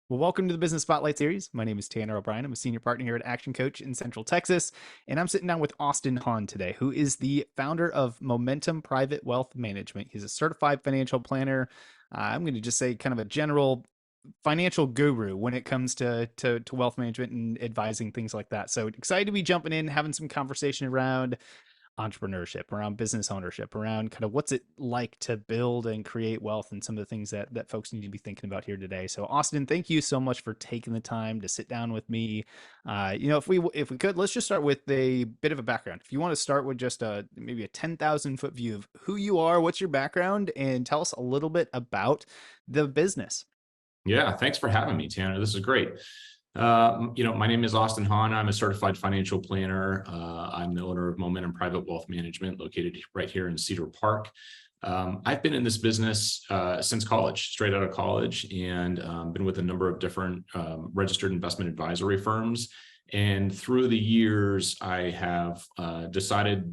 Well, welcome to the Business Spotlight series. My name is Tanner O'Brien. I'm a senior partner here at ActionCOACH in Central Texas, and I'm sitting down with Austin Hahn today, who is the founder of Momentum Private Wealth Management. He's a certified financial planner. I'm going to just say kind of a general financial guru when it comes to wealth management and advising things like that. So excited to be jumping in, having some conversation around entrepreneurship, around business ownership, around kind of what's it like to build and create wealth and some of the things that folks need to be thinking about here today. So Austin, thank you so much for taking the time to sit down with me. If we could, let's just start with a bit of a background. If you want to start with just maybe a 10,000 foot view of who you are, what's your background, and tell us a little bit about the business. Yeah, thanks for having me, Tanner. This is great. My name is Austin Hahn. I'm a certified financial planner. I'm the owner of Momentum Private Wealth Management, located right here in Cedar Park. I've been in this business since college, straight out of college, and been with a number of different registered investment advisory firms. And through the years, I have decided,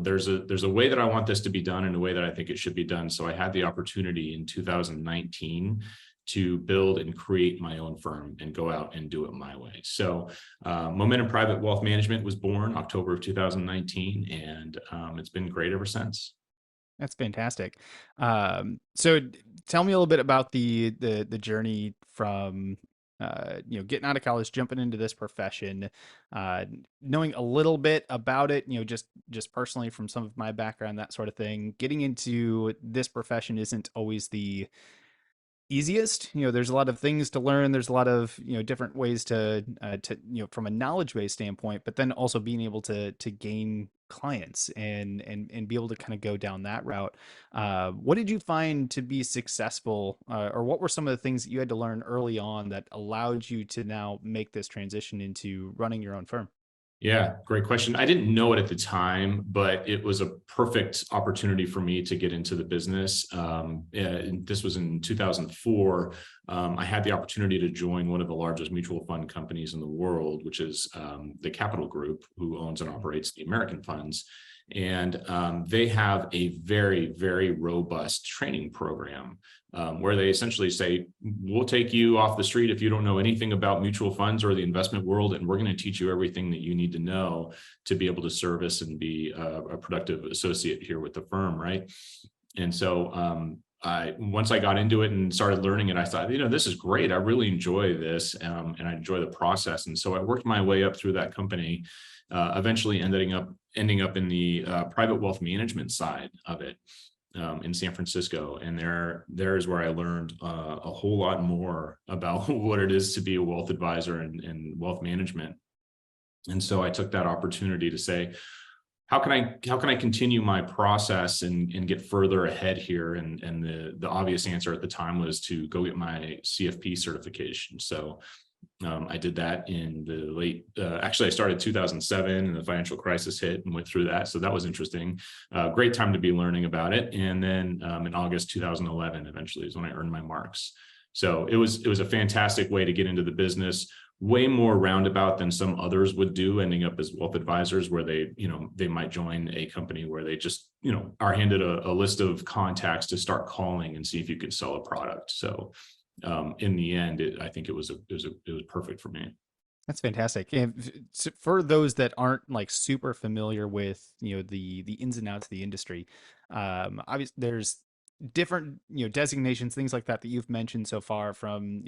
there's a way that I want this to be done and a way that I think it should be done. So I had the opportunity in 2019 to build and create my own firm and go out and do it my way. So Momentum Private Wealth Management was born October of 2019, and it's been great ever since. That's fantastic. So tell me a little bit about the journey from getting out of college, jumping into this profession, knowing a little bit about it, just personally from some of my background, that sort of thing. Getting into this profession isn't always the easiest. There's a lot of things to learn. There's a lot of different ways to from a knowledge base standpoint, but then also being able to gain clients and be able to kind of go down that route. What did you find to be successful, or what were some of the things that you had to learn early on that allowed you to now make this transition into running your own firm? Yeah, great question. I didn't know it at the time, but it was a perfect opportunity for me to get into the business. This was in 2004. I had the opportunity to join one of the largest mutual fund companies in the world, which is the Capital Group, who owns and operates the American funds. And they have a very, very robust training program where they essentially say, we'll take you off the street if you don't know anything about mutual funds or the investment world, and we're going to teach you everything that you need to know to be able to service and be a productive associate here with the firm, right? And so once I got into it and started learning it, I thought, this is great. I really enjoy this, and I enjoy the process. And so I worked my way up through that company, eventually ending up in the private wealth management side of it in San Francisco. And there is where I learned a whole lot more about what it is to be a wealth advisor and wealth management. And so I took that opportunity to say, how can I continue my process and get further ahead here? And the obvious answer at the time was to go get my CFP certification. So I did that in the late, actually I started 2007 and the financial crisis hit and went through that. So that was interesting. Great time to be learning about it. And then in August 2011, eventually is when I earned my marks. So it was a fantastic way to get into the business, way more roundabout than some others would do, ending up as wealth advisors, where they might join a company where they just, are handed a list of contacts to start calling and see if you could sell a product. So in the end, I think it was perfect for me. That's fantastic. And for those that aren't like super familiar with, the ins and outs of the industry, obviously there's different, designations, things like that you've mentioned so far from,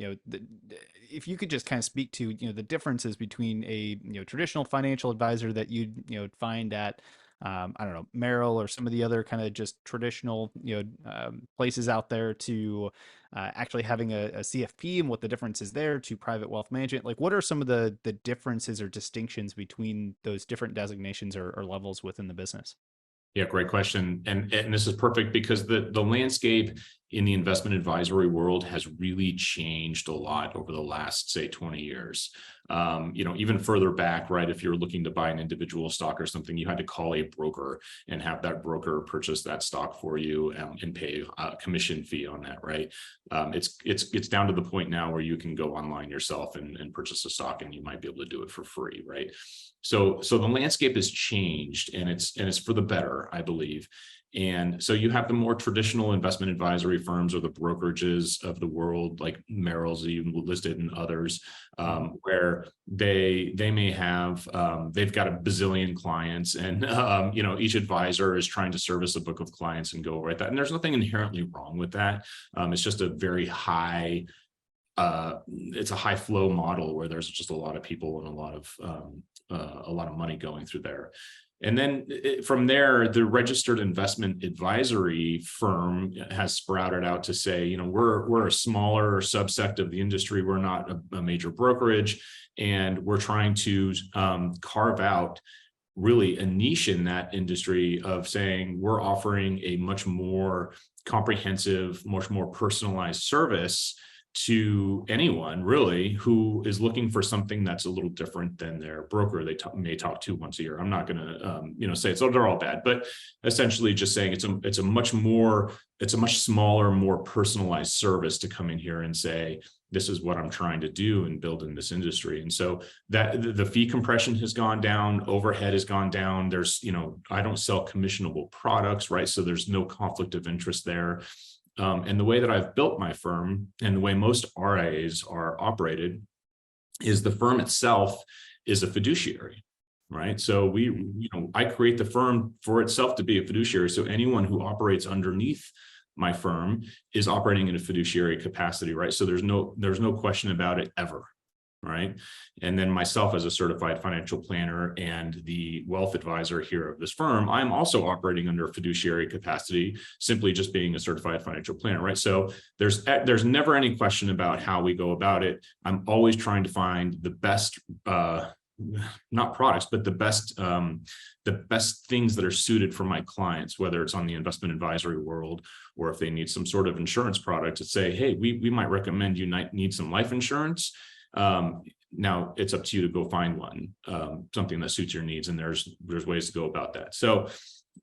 if you could just kind of speak to, the differences between a, traditional financial advisor that you'd find at, I don't know, Merrill or some of the other kind of just traditional, places out there to actually having a CFP and what the difference is there to private wealth management. Like, what are some of the differences or distinctions between those different designations or levels within the business? Yeah, great question. And this is perfect because the landscape in the investment advisory world has really changed a lot over the last, say, 20 years. Even further back, right, if you're looking to buy an individual stock or something, you had to call a broker and have that broker purchase that stock for you and pay a commission fee on that, right? It's down to the point now where you can go online yourself and purchase a stock, and you might be able to do it for free, right? So the landscape has changed, and it's for the better, I believe. And so you have the more traditional investment advisory firms or the brokerages of the world, like Merrill's even listed and others, where they may have, they've got a bazillion clients, and each advisor is trying to service a book of clients and go over that. And there's nothing inherently wrong with that. It's just a very high, it's a high flow model where there's just a lot of people and a lot of money going through there. And then from there, the registered investment advisory firm has sprouted out to say, we're a smaller subsect of the industry. We're not a major brokerage, and we're trying to carve out really a niche in that industry of saying we're offering a much more comprehensive, much more personalized service to anyone really who is looking for something that's a little different than their broker they may talk to once a year. I'm not going to say they're all bad, but essentially just saying it's a much smaller, more personalized service to come in here and say, this is what I'm trying to do and build in this industry. And so that the fee compression has gone down, overhead has gone down. There's, I don't sell commissionable products, right? So there's no conflict of interest there. And the way that I've built my firm and the way most RIAs are operated is the firm itself is a fiduciary, right? So I create the firm for itself to be a fiduciary. So anyone who operates underneath my firm is operating in a fiduciary capacity, right? So there's no question about it ever. Right. And then myself as a certified financial planner and the wealth advisor here of this firm, I'm also operating under a fiduciary capacity, simply just being a certified financial planner. Right. So there's never any question about how we go about it. I'm always trying to find the best, not products, but the best things that are suited for my clients, whether it's on the investment advisory world, or if they need some sort of insurance product to say, hey, we might recommend you need some life insurance. Now it's up to you to go find one, something that suits your needs. And there's ways to go about that. So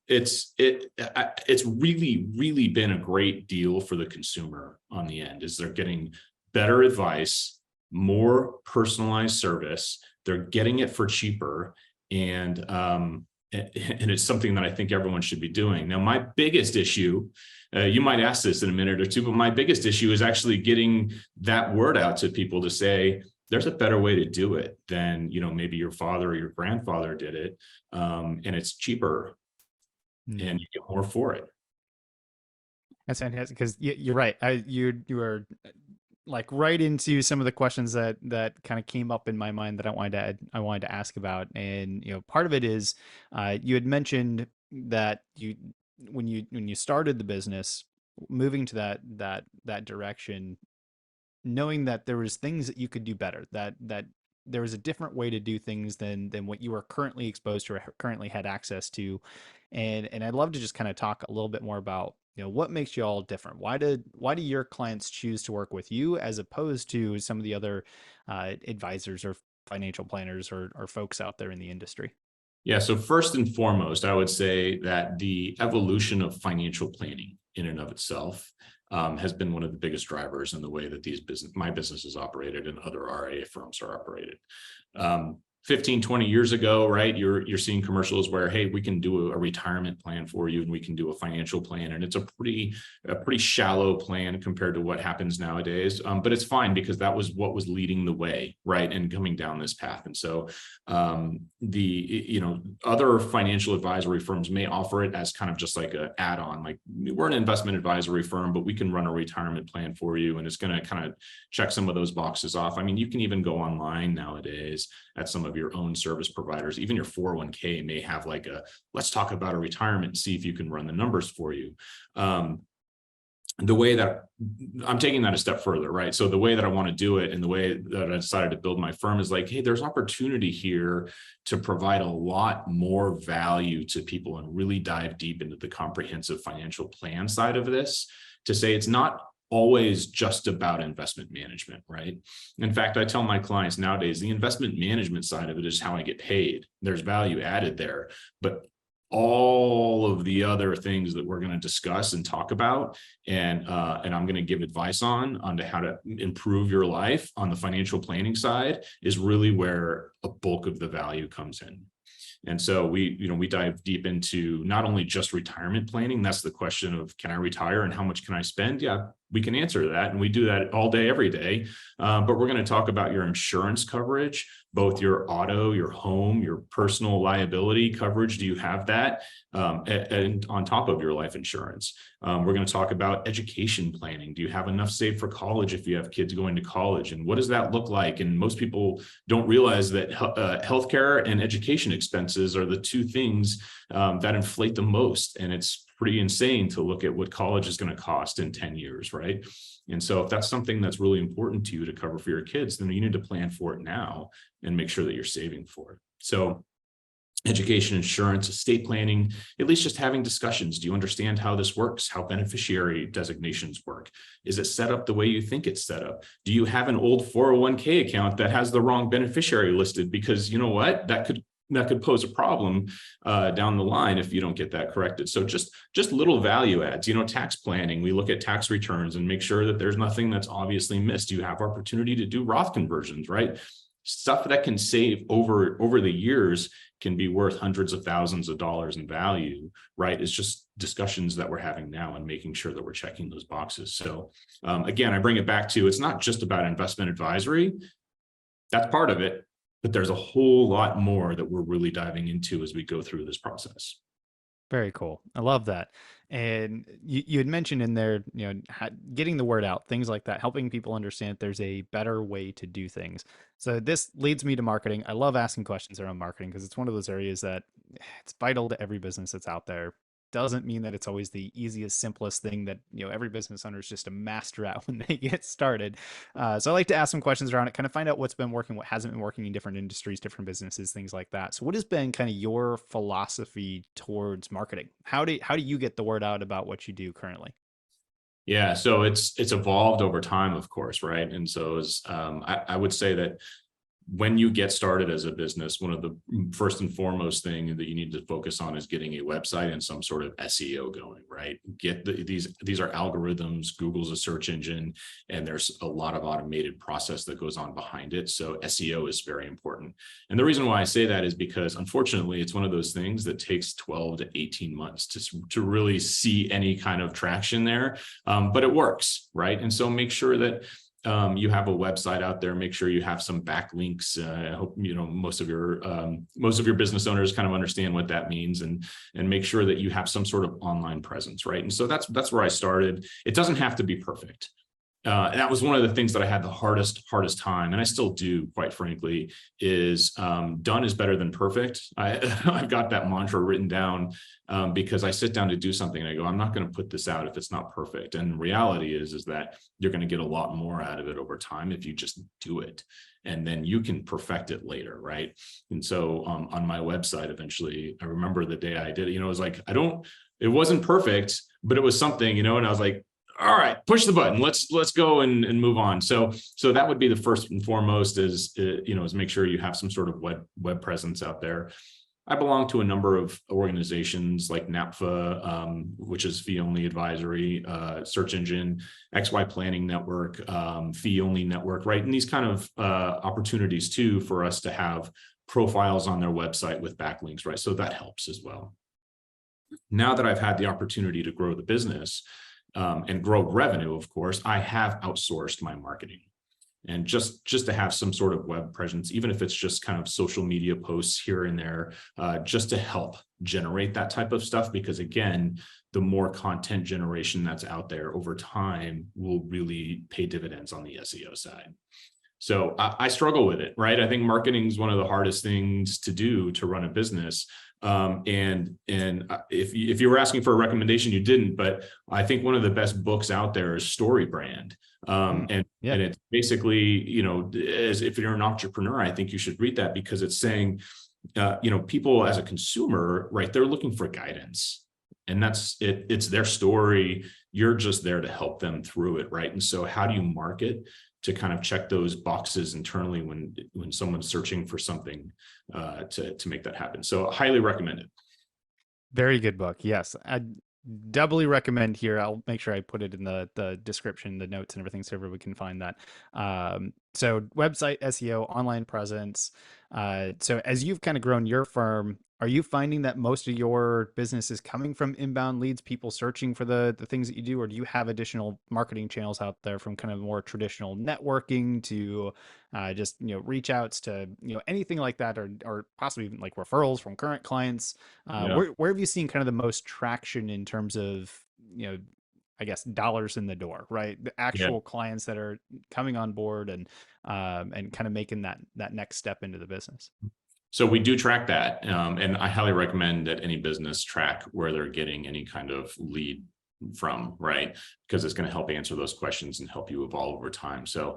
it's really, really been a great deal for the consumer on the end, is they're getting better advice, more personalized service. They're getting it for cheaper. And it's something that I think everyone should be doing. Now, my biggest issue, you might ask this in a minute or two, but my biggest issue is actually getting that word out to people to say, there's a better way to do it than, maybe your father or your grandfather did it. And it's cheaper and you get more for it. That's fantastic, because you're right. You are like right into some of the questions that kind of came up in my mind that I wanted to ask about. And part of it is you had mentioned that when you started the business, moving to that direction, knowing that there was things that you could do better, that there was a different way to do things than what you were currently exposed to or currently had access to. And I'd love to just kind of talk a little bit more about, what makes you all different? Why do your clients choose to work with you as opposed to some of the other advisors or financial planners or folks out there in the industry? Yeah. So first and foremost, I would say that the evolution of financial planning in and of itself has been one of the biggest drivers in the way that my business is operated and other RIA firms are operated. 15, 20 years ago, right? You're seeing commercials where, hey, we can do a retirement plan for you and we can do a financial plan. And it's a pretty shallow plan compared to what happens nowadays. But it's fine because that was what was leading the way, right? And coming down this path. And so other financial advisory firms may offer it as kind of just like an add-on, like we're an investment advisory firm, but we can run a retirement plan for you. And it's going to kind of check some of those boxes off. I mean, you can even go online nowadays at some of your own service providers. Even your 401k may have like let's talk about a retirement and see if you can run the numbers for you. The way that I'm taking that a step further, right? So the way that I want to do it and the way that I decided to build my firm is like, hey, there's opportunity here to provide a lot more value to people and really dive deep into the comprehensive financial plan side of this, to say it's not always just about investment management, right? In fact, I tell my clients nowadays, the investment management side of it is how I get paid. There's value added there, but all of the other things that we're going to discuss and talk about, and I'm going to give advice on how to improve your life on the financial planning side, is really where a bulk of the value comes in. And so we dive deep into not only just retirement planning. That's the question of, can I retire and how much can I spend? Yeah, we can answer that. And we do that all day, every day. But we're going to talk about your insurance coverage, both your auto, your home, your personal liability coverage. Do you have that? And on top of your life insurance. We're going to talk about education planning. Do you have enough saved for college if you have kids going to college? And what does that look like? And most people don't realize that healthcare and education expenses are the two things that inflate the most. And it's pretty insane to look at what college is going to cost in 10 years, right? And so if that's something that's really important to you to cover for your kids, then you need to plan for it now and make sure that you're saving for it. So education, insurance, estate planning, at least just having discussions. Do you understand how this works? How beneficiary designations work? Is it set up the way you think it's set up? Do you have an old 401k account that has the wrong beneficiary listed? Because you know what, that could pose a problem down the line if you don't get that corrected. So just little value adds, tax planning. We look at tax returns and make sure that there's nothing that's obviously missed. You have opportunity to do Roth conversions, right? Stuff that can save over the years can be worth hundreds of thousands of dollars in value, right? It's just discussions that we're having now and making sure that we're checking those boxes. So again, I bring it back to, it's not just about investment advisory. That's part of it, but there's a whole lot more that we're really diving into as we go through this process. Very cool. I love that. And you had mentioned in there, getting the word out, things like that, helping people understand there's a better way to do things. So this leads me to marketing. I love asking questions around marketing because it's one of those areas that it's vital to every business that's out there. Doesn't mean that it's always the easiest, simplest thing that every business owner is just a master at when they get started. So I like to ask some questions around it, kind of find out what's been working, what hasn't been working in different industries, different businesses, things like that. So what has been kind of your philosophy towards marketing? How do you get the word out about what you do currently? Yeah, so it's evolved over time, of course, right? And so I would say that when you get started as a business, one of the first and foremost thing that you need to focus on is getting a website and some sort of SEO going, right? These are algorithms. Google's a search engine, and there's a lot of automated process that goes on behind it. So SEO is very important. And the reason why I say that is because unfortunately, it's one of those things that takes 12 to 18 months to really see any kind of traction there. But it works, right? And so make sure that you have a website out there. Make sure you have some backlinks. I hope most of your business owners kind of understand what that means, and make sure that you have some sort of online presence, right? And so that's where I started. It doesn't have to be perfect. And that was one of the things that I had the hardest time, and I still do, quite frankly, is done is better than perfect. I've got that mantra written down because I sit down to do something and I go, I'm not going to put this out if it's not perfect. And reality is that you're going to get a lot more out of it over time if you just do it, and then you can perfect it later, right? And so on my website, eventually, I remember the day I did it. It was like it wasn't perfect, but it was something, and I was like, all right, push the button. Let's go and move on. So that would be the first and foremost is make sure you have some sort of web presence out there. I belong to a number of organizations like NAPFA, which is fee only advisory, search engine, XY planning network, fee only network, right? And these kind of opportunities too for us to have profiles on their website with backlinks, right? So that helps as well. Now that I've had the opportunity to grow the business, and grow revenue, of course, I have outsourced my marketing. And just to have some sort of web presence, even if it's just kind of social media posts here and there, just to help generate that type of stuff. Because again, the more content generation that's out there over time will really pay dividends on the SEO side. So I struggle with it, right? I think marketing is one of the hardest things to do to run a business. And if you were asking for a recommendation, you didn't, but I think one of the best books out there is Story Brand. And it's basically, as if you're an entrepreneur, I think you should read that because it's saying, people as a consumer, right, they're looking for guidance, and that's it. It's their story. You're just there to help them through it, right? And so how do you market to kind of check those boxes internally when someone's searching for something to make that happen? So highly recommend it. Very good book. Yes. I doubly recommend here. I'll make sure I put it in the description, the notes and everything so everybody can find that. So website, SEO, online presence. So as you've kind of grown your firm, Are you finding that most of your business is coming from inbound leads, people searching for the things that you do, or do you have additional marketing channels out there from kind of more traditional networking to just reach outs to anything like that, or possibly even like referrals from current clients? Yeah. Where have you seen kind of the most traction in terms of I guess dollars in the door, right? The Yeah. actual clients that are coming on board and kind of making that next step into the business. So we do track that. And I highly recommend that any business track where they're getting any kind of lead from, right? Because it's going to help answer those questions and help you evolve over time. So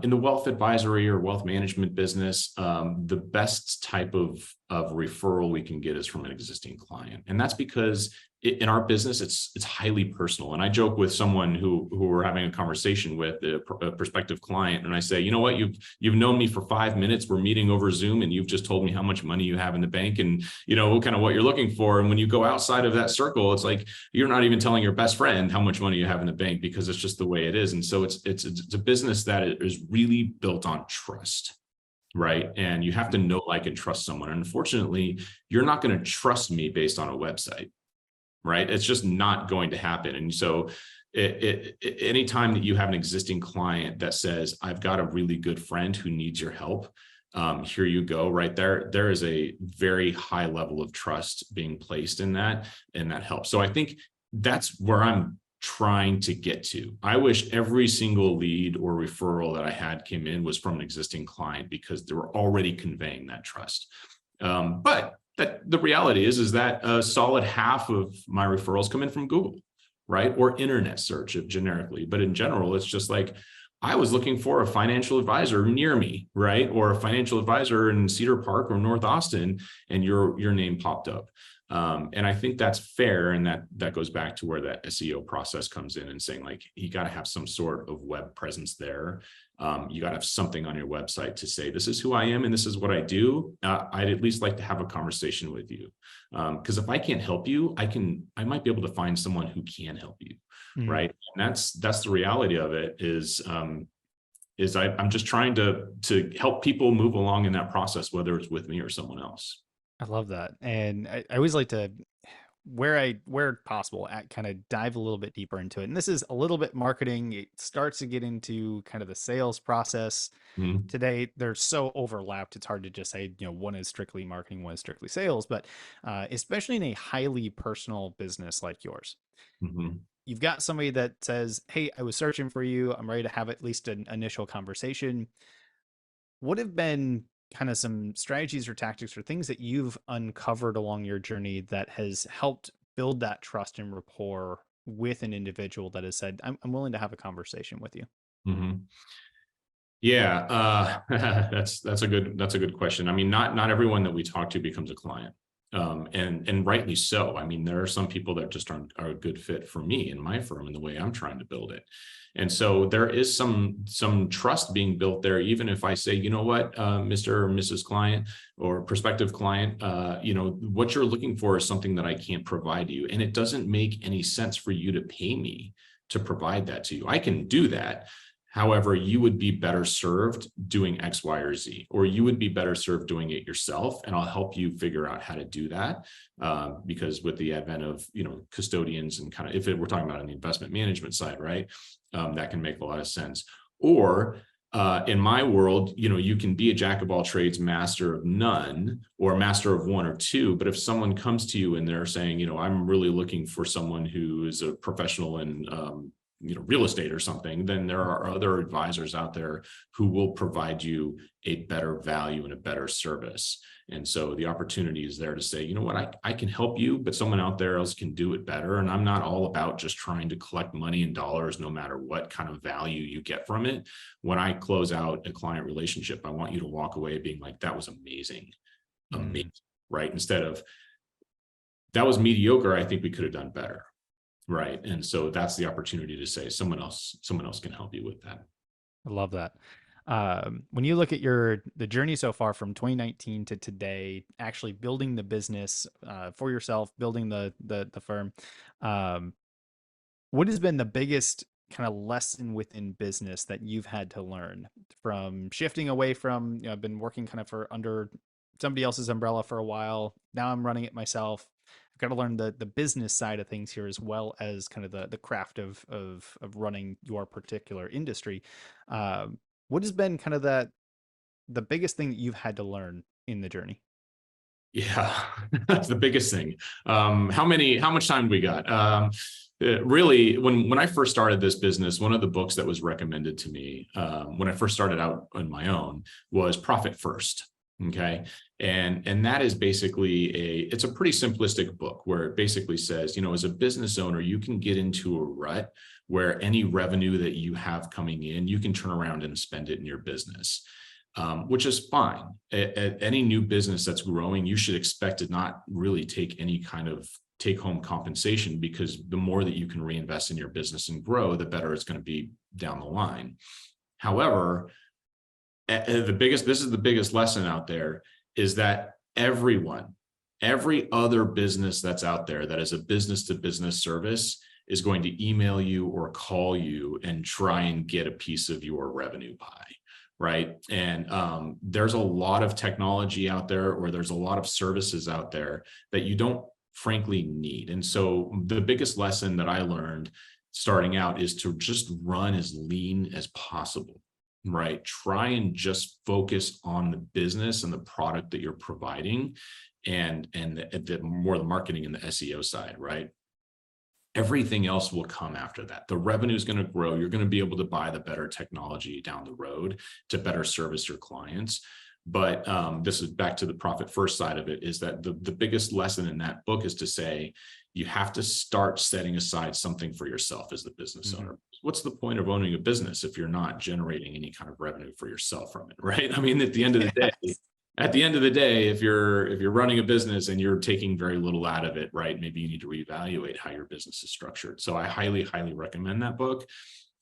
in the wealth advisory or wealth management business, the best type of referral we can get is from an existing client. And that's because in our business, it's highly personal. And I joke with someone who we're having a conversation with, a prospective client, and I say, you know what, you've known me for 5 minutes. We're meeting over Zoom, and you've just told me how much money you have in the bank, and kind of what you're looking for. And when you go outside of that circle, it's like you're not even telling your best friend how much money you have in the bank, because it's just the way it is. And so it's a business that is really built on trust. Right. And you have to know, like, and trust someone. And unfortunately, you're not going to trust me based on a website. Right. It's just not going to happen. And so anytime that you have an existing client that says, I've got a really good friend who needs your help, here you go, right there. There is a very high level of trust being placed in that, and that helps. So I think that's where I'm trying to get to. I wish every single lead or referral that I had came in was from an existing client, because they were already conveying that trust. But that the reality is that a solid half of my referrals come in from Google, right? Or internet search generically. But in general, it's just like, I was looking for a financial advisor near me, right? Or a financial advisor in Cedar Park or North Austin, and your name popped up. And I think that's fair. And that goes back to where that SEO process comes in, and saying, like, you got to have some sort of web presence there. You got to have something on your website to say, this is who I am and this is what I do. I'd at least like to have a conversation with you. Because if I can't help you, I might be able to find someone who can help you. Mm. Right. And that's the reality of it is I'm just trying to help people move along in that process, whether it's with me or someone else. I love that. And I always like to, where possible, kind of dive a little bit deeper into it. And this is a little bit marketing. It starts to get into kind of the sales process. Mm-hmm. Today, they're so overlapped. It's hard to just say, one is strictly marketing, one is strictly sales. But especially in a highly personal business like yours, Mm-hmm. you've got somebody that says, hey, I was searching for you. I'm ready to have at least an initial conversation. What have been kind of some strategies or tactics or things that you've uncovered along your journey that has helped build that trust and rapport with an individual that has said, I'm willing to have a conversation with you? Mm-hmm. Yeah, that's a good question. I mean, not everyone that we talk to becomes a client, and rightly so. I mean, there are some people that just aren't are a good fit for me and my firm and the way I'm trying to build it, and so there is some trust being built there. Even if I say, you know what, Mr. or Mrs. Client or prospective client, what you're looking for is something that I can't provide you, and it doesn't make any sense for you to pay me to provide that to you. I can do that. However, you would be better served doing X, Y, or Z, or you would be better served doing it yourself. And I'll help you figure out how to do that. Because with the advent of, custodians and kind of, if we're talking about on the investment management side, right, that can make a lot of sense. Or in my world, you can be a jack of all trades, master of none, or master of one or two. But if someone comes to you and they're saying, I'm really looking for someone who is a professional in real estate or something, then there are other advisors out there who will provide you a better value and a better service. And so the opportunity is there to say, you know what, I can help you, but someone out there else can do it better. And I'm not all about just trying to collect money and dollars, no matter what kind of value you get from it. When I close out a client relationship, I want you to walk away being like, that was amazing, amazing, right? Instead of, that was mediocre, I think we could have done better. Right. And so that's the opportunity to say someone else can help you with that. I love that. When you look at the journey so far from 2019 to today, actually building the business for yourself, building the firm, what has been the biggest kind of lesson within business that you've had to learn from shifting away from, I've been working kind of for under somebody else's umbrella for a while. Now I'm running it myself. I've got to learn the business side of things here, as well as kind of the craft of running your particular industry. What has been kind of the biggest thing that you've had to learn in the journey? Yeah, that's the biggest thing. How much time do we got? Really, when I first started this business, one of the books that was recommended to me when I first started out on my own was Profit First. Okay. And that is basically it's a pretty simplistic book where it basically says, as a business owner, you can get into a rut where any revenue that you have coming in, you can turn around and spend it in your business. Which is fine. Any new business that's growing, you should expect to not really take any kind of take-home compensation, because the more that you can reinvest in your business and grow, the better it's going to be down the line. However, this is the biggest lesson out there, is that every other business that's out there that is a business-to-business service is going to email you or call you and try and get a piece of your revenue pie. Right. And there's a lot of technology out there, or there's a lot of services out there that you don't frankly need. And so the biggest lesson that I learned starting out is to just run as lean as possible. Right. Try and just focus on the business and the product that you're providing, and the more the marketing and the SEO side. Right. Everything else will come after that. The revenue is going to grow. You're going to be able to buy the better technology down the road to better service your clients. But this is back to the profit first side of it, is that the biggest lesson in that book is to say, you have to start setting aside something for yourself as the business owner. What's the point of owning a business if you're not generating any kind of revenue for yourself from it, right? I mean, at the end of the day, if you're running a business and you're taking very little out of it, right, maybe you need to reevaluate how your business is structured. So I highly recommend that book.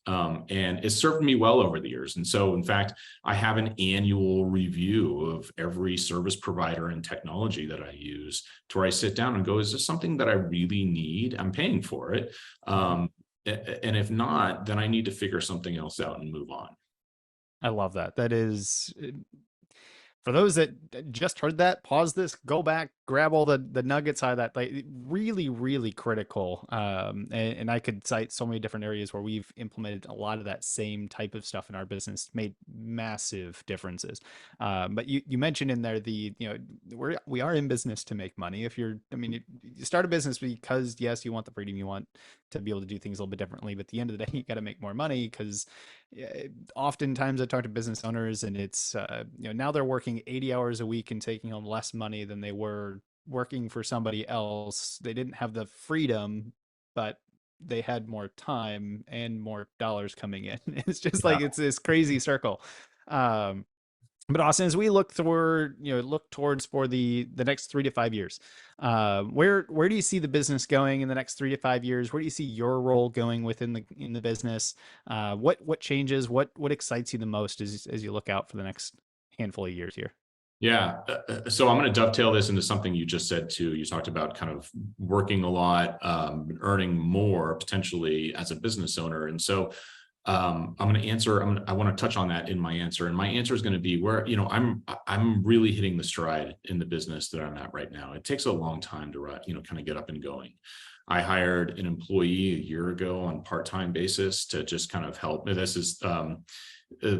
And it served me well over the years. And so, in fact, I have an annual review of every service provider and technology that I use, to where I sit down and go, is this something that I really need? I'm paying for it. And if not, then I need to figure something else out and move on. I love that. That is, for those that just heard that, pause this, go back, grab all the nuggets out of that. Like, really, really critical. And I could cite so many different areas where we've implemented a lot of that same type of stuff in our business, made massive differences. But you mentioned in there we are in business to make money. You start a business because, yes, you want the freedom, you want to be able to do things a little bit differently, but at the end of the day, you got to make more money, because oftentimes I talk to business owners, and it's now they're working 80 hours a week and taking home less money than they were working for somebody else. They didn't have the freedom, but they had more time and more dollars coming in. It's just like, it's this crazy circle. But Austin, as we look towards for the next 3 to 5 years, where do you see the business going in the next 3 to 5 years? Where do you see your role going within the business? What changes? What excites you the most as you look out for the next handful of years here? Yeah. So I'm going to dovetail this into something you just said too. You talked about kind of working a lot, earning more potentially as a business owner. And so I'm going to answer, I want to touch on that in my answer. And my answer is going to be where, I'm really hitting the stride in the business that I'm at right now. It takes a long time to, kind of get up and going. I hired an employee a year ago on part-time basis to just kind of help. This is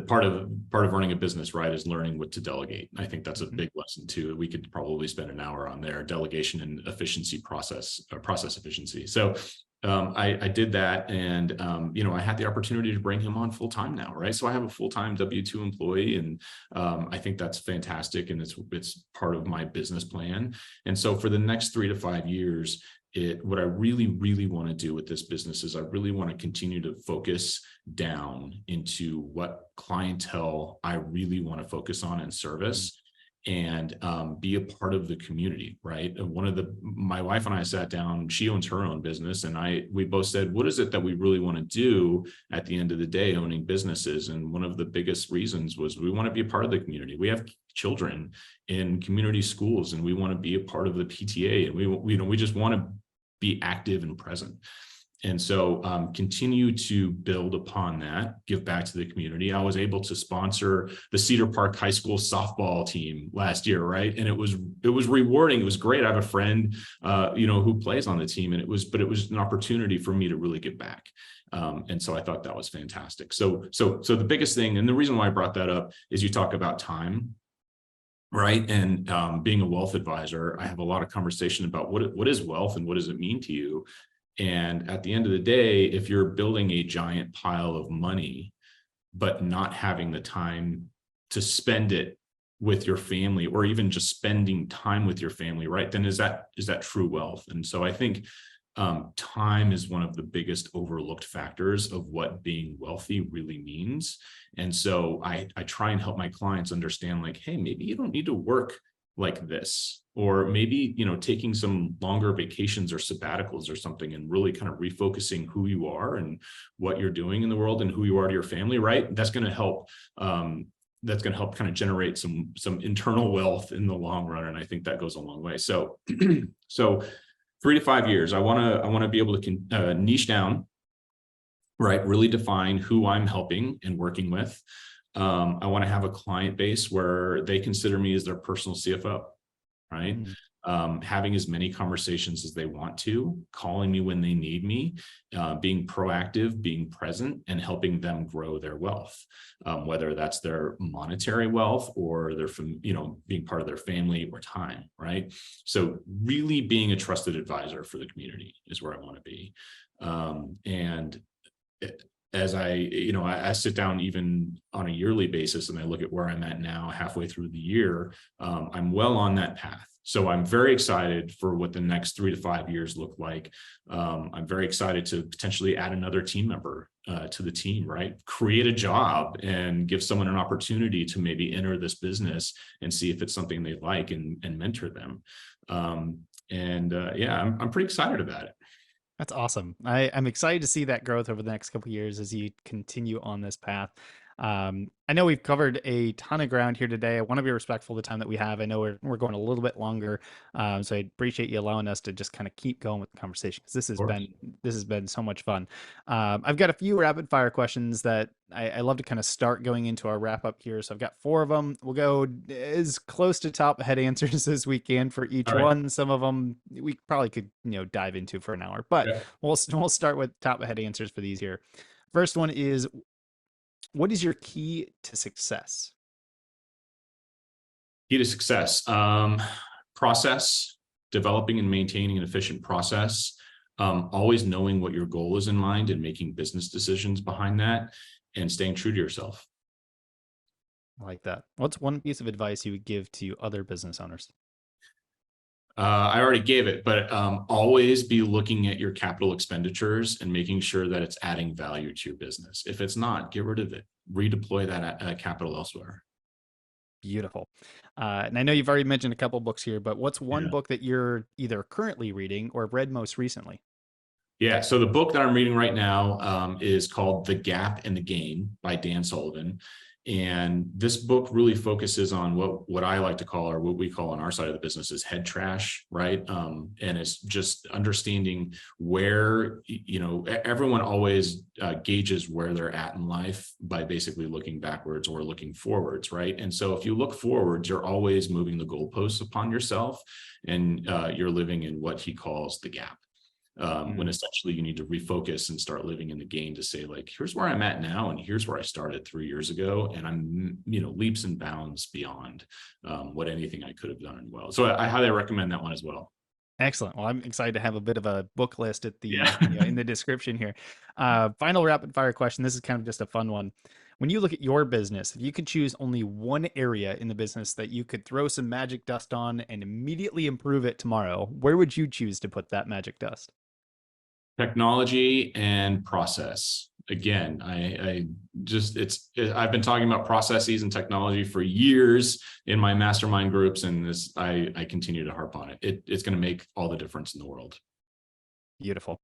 part of running a business, right, is learning what to delegate. I think that's a big lesson too. We could probably spend an hour on there, delegation and efficiency process efficiency. So I did that, and I had the opportunity to bring him on full time now, right? So I have a full-time W-2 employee, and I think that's fantastic, and it's part of my business plan. And so for the next 3 to 5 years, what I really, really want to do with this business is I really want to continue to focus down into what clientele I really want to focus on and service, and be a part of the community, right? My wife and I sat down, she owns her own business, and we both said, what is it that we really want to do at the end of the day owning businesses? And one of the biggest reasons was we want to be a part of the community. We have children in community schools, and we want to be a part of the PTA, and we just want to be active and present. And so continue to build upon that, give back to the community. I was able to sponsor the Cedar Park High School softball team last year, right? And it was rewarding. It was great. I have a friend, who plays on the team, and it was an opportunity for me to really give back. And so I thought that was fantastic. So the biggest thing, and the reason why I brought that up, is you talk about time. Right. And being a wealth advisor, I have a lot of conversation about what is wealth and what does it mean to you? And at the end of the day, if you're building a giant pile of money, but not having the time to spend it with your family, or even just spending time with your family, right, then is that true wealth? And so I think time is one of the biggest overlooked factors of what being wealthy really means. And so I try and help my clients understand, like, hey, maybe you don't need to work like this, or maybe, taking some longer vacations or sabbaticals or something, and really kind of refocusing who you are and what you're doing in the world and who you are to your family, right? That's going to help. That's going to help kind of generate some internal wealth in the long run. And I think that goes a long way. So, 3 to 5 years, I want to be able to niche down, right? Really define who I'm helping and working with. I want to have a client base where they consider me as their personal CFO, right? Having as many conversations as they want to, calling me when they need me, being proactive, being present, and helping them grow their wealth, whether that's their monetary wealth or their, being part of their family or time, right? So really being a trusted advisor for the community is where I want to be. As I sit down even on a yearly basis and I look at where I'm at now, halfway through the year, I'm well on that path. So I'm very excited for what the next 3 to 5 years look like. I'm very excited to potentially add another team member to the team, right? Create a job and give someone an opportunity to maybe enter this business and see if it's something they like, and mentor them. I'm pretty excited about it. That's awesome. I'm excited to see that growth over the next couple of years as you continue on this path. I know we've covered a ton of ground here today. I want to be respectful of the time that we have. I know we're going a little bit longer, so I appreciate you allowing us to just kind of keep going with the conversation, because this has been so much fun. I've got a few rapid fire questions that I love to kind of start going into our wrap up here. So I've got 4 of them. We'll go as close to top head answers as we can for each one. Some of them we probably could dive into for an hour, but we'll start with top head answers for these here. First one is, what is your key to success? Key to success, process, developing and maintaining an efficient process, always knowing what your goal is in mind and making business decisions behind that, and staying true to yourself. I like that. What's one piece of advice you would give to other business owners? I already gave it, but always be looking at your capital expenditures and making sure that it's adding value to your business. If it's not, get rid of it. Redeploy that capital elsewhere. Beautiful. And I know you've already mentioned a couple books here, but what's one book that you're either currently reading or read most recently? Yeah, so the book that I'm reading right now is called The Gap and the Gain by Dan Sullivan. And this book really focuses on what I like to call, or what we call on our side of the business, is head trash, right? And it's just understanding where, everyone always gauges where they're at in life by basically looking backwards or looking forwards, right? And so if you look forwards, you're always moving the goalposts upon yourself, and you're living in what he calls the gap. When essentially you need to refocus and start living in the gain, to say, like, here's where I'm at now, and here's where I started 3 years ago, and I'm leaps and bounds beyond what anything I could have done. And well, so I highly recommend that one as well. Excellent. Well, I'm excited to have a bit of a book list at the in the description here. Final rapid fire question. This is kind of just a fun one. When you look at your business, if you could choose only one area in the business that you could throw some magic dust on and immediately improve it tomorrow, where would you choose to put that magic dust? Technology and process. Again, I've been talking about processes and technology for years in my mastermind groups, and I continue to harp on it. It's going to make all the difference in the world. Beautiful.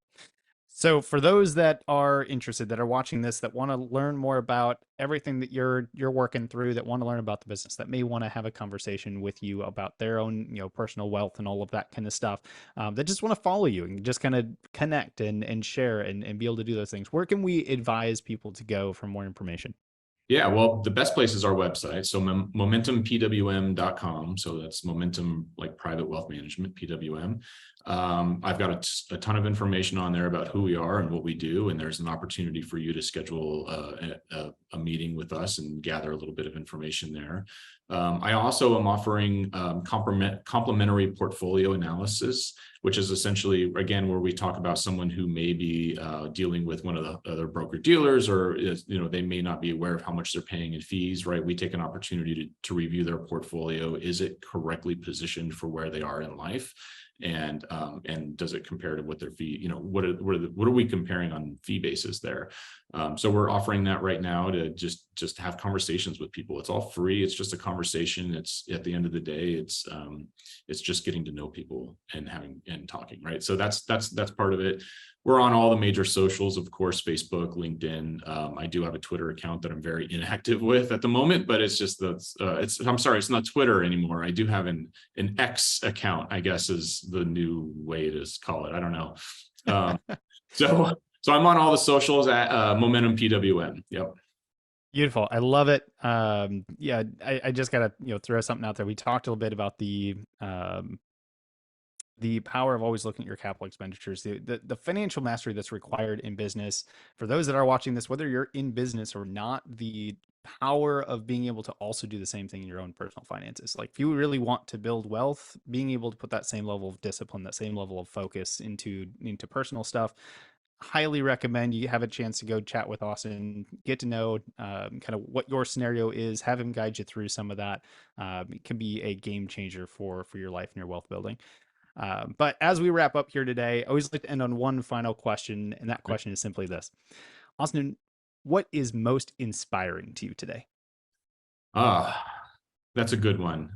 So for those that are interested, that are watching this, that want to learn more about everything that you're working through, that want to learn about the business, that may want to have a conversation with you about their own, personal wealth and all of that kind of stuff, that just want to follow you and just kind of connect and share and be able to do those things. Where can we advise people to go for more information? Yeah, well, the best place is our website. So momentumpwm.com. So that's momentum, like private wealth management, PWM. I've got a ton of information on there about who we are and what we do. And there's an opportunity for you to schedule a meeting with us and gather a little bit of information there. I also am offering complementary portfolio analysis, which is essentially, again, where we talk about someone who may be dealing with one of the other broker dealers, or they may not be aware of how much they're paying in fees, right? We take an opportunity to review their portfolio. Is it correctly positioned for where they are in life? And does it compare to what their fee, what are we comparing on fee basis there? So we're offering that right now to just have conversations with people. It's all free. It's just a conversation. It's, at the end of the day, it's just getting to know people and talking, right? So that's part of it. We're on all the major socials, of course, Facebook, LinkedIn. I do have a Twitter account that I'm very inactive with at the moment, but it's just I'm sorry, it's not Twitter anymore. I do have an X account, I guess is the new way to call it. I don't know. So I'm on all the socials at Momentum PWM. Yep. Beautiful. I love it. Yeah, I just gotta, throw something out there. We talked a little bit about the power of always looking at your capital expenditures, the financial mastery that's required in business. For those that are watching this, whether you're in business or not, the power of being able to also do the same thing in your own personal finances. Like if you really want to build wealth, being able to put that same level of discipline, that same level of focus into personal stuff, highly recommend you have a chance to go chat with Austin, get to know kind of what your scenario is, have him guide you through some of that. It can be a game changer for your life and your wealth building. But as we wrap up here today, I always like to end on one final question, and that question is simply this: Austin, what is most inspiring to you today? That's a good one.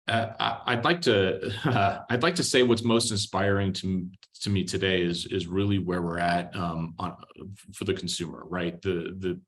I'd like to say what's most inspiring to me today is really where we're at for the consumer, right? The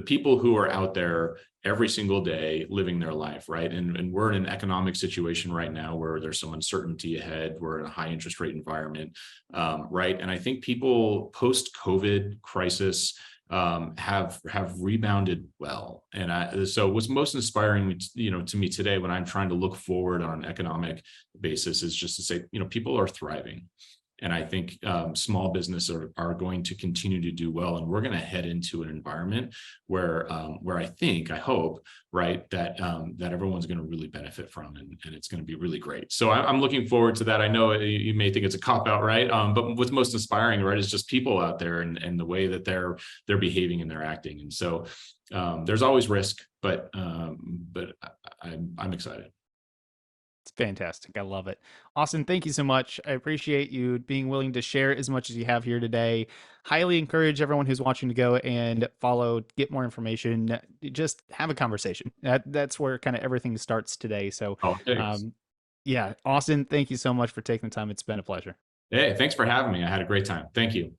people who are out there every single day living their life, right? And we're in an economic situation right now where there's some uncertainty ahead. We're in a high interest rate environment, right? And I think people post-COVID crisis have rebounded well. And so what's most inspiring, to me today when I'm trying to look forward on an economic basis is just to say, people are thriving. And I think small business are going to continue to do well, and we're going to head into an environment where I hope, right, that everyone's going to really benefit from, and it's going to be really great. So I'm looking forward to that. I know you may think it's a cop out, right? But what's most inspiring, right, is just people out there and the way that they're behaving and they're acting. And so there's always risk, but I'm excited. It's fantastic. I love it. Austin, thank you so much. I appreciate you being willing to share as much as you have here today. Highly encourage everyone who's watching to go and follow, get more information, just have a conversation. That's where kind of everything starts today. So, Oh, thanks. yeah, Austin, thank you so much for taking the time. It's been a pleasure. Hey, thanks for having me. I had a great time. Thank you.